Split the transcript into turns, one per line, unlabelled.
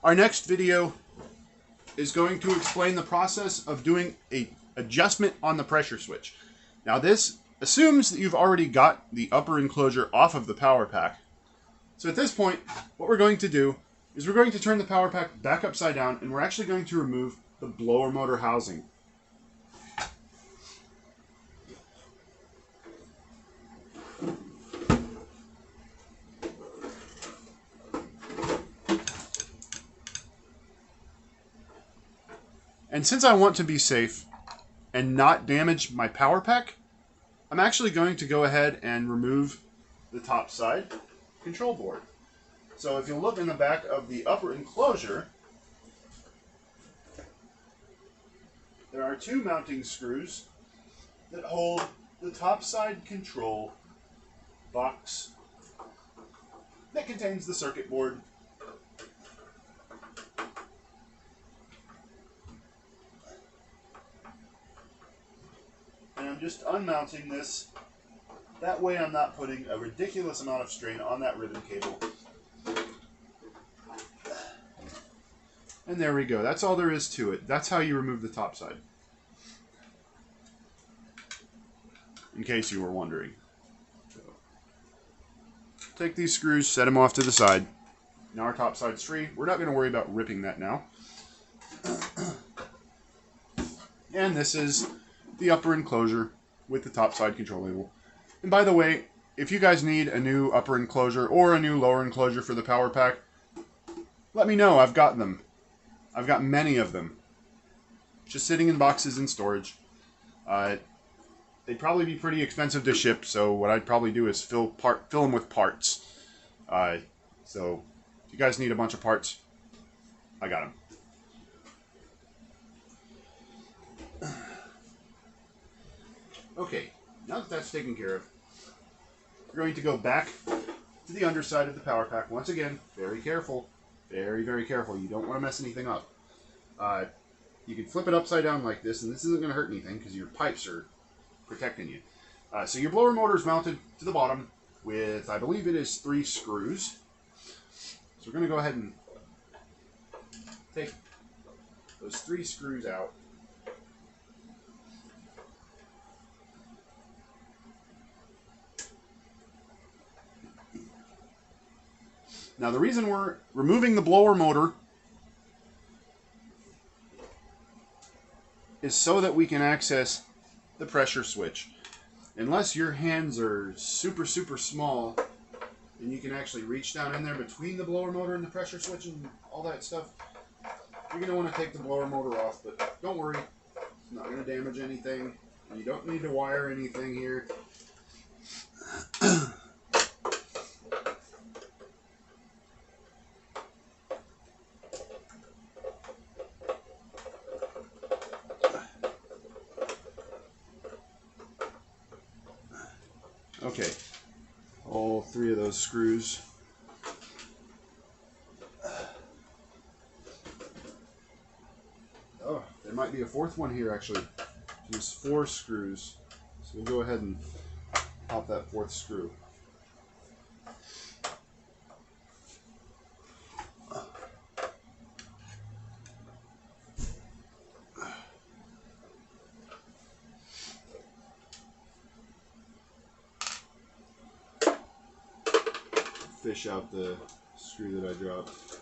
Our next video is going to explain the process of doing a adjustment on the pressure switch. Now this assumes that you've already got the upper enclosure off of the power pack. So at this point, what we're going to do is we're going to turn the power pack back upside down, and we're actually going to remove the blower motor housing. And since I want to be safe and not damage my power pack, I'm actually going to go ahead and remove the top side control board. So if you look in the back of the upper enclosure, there are two mounting screws that hold the top side control box that contains the circuit board. And I'm just unmounting this. That way I'm not putting a ridiculous amount of strain on that ribbon cable. And there we go. That's all there is to it. That's how you remove the top side. In case you were wondering. So, take these screws, set them off to the side. Now our top side's free. We're not going to worry about ripping that now. And this is the upper enclosure with the top side control label. And by the way, if you guys need a new upper enclosure or a new lower enclosure for the power pack, let me know. I've got them. I've got many of them. Just sitting in boxes in storage. They'd probably be pretty expensive to ship, so what I'd probably do is fill them with parts. So if you guys need a bunch of parts, I got them. Okay, now that that's taken care of, we're going to go back to the underside of the power pack. Once again, very careful. Very, very careful. You don't want to mess anything up. You can flip it upside down like this, and this isn't going to hurt anything because your pipes are protecting you. So your blower motor is mounted to the bottom with, I believe it is 3 screws. So we're going to go ahead and take those 3 screws out. Now the reason we're removing the blower motor is so that we can access the pressure switch. Unless your hands are super, super small and you can actually reach down in there between the blower motor and the pressure switch and all that stuff, you're going to want to take the blower motor off, but don't worry, it's not going to damage anything. You don't need to wire anything here. Okay, all 3 of those screws. Oh, there might be a 4th one here actually. There's 4 screws. So we'll go ahead and pop that 4th screw. Fish out the screw that I dropped.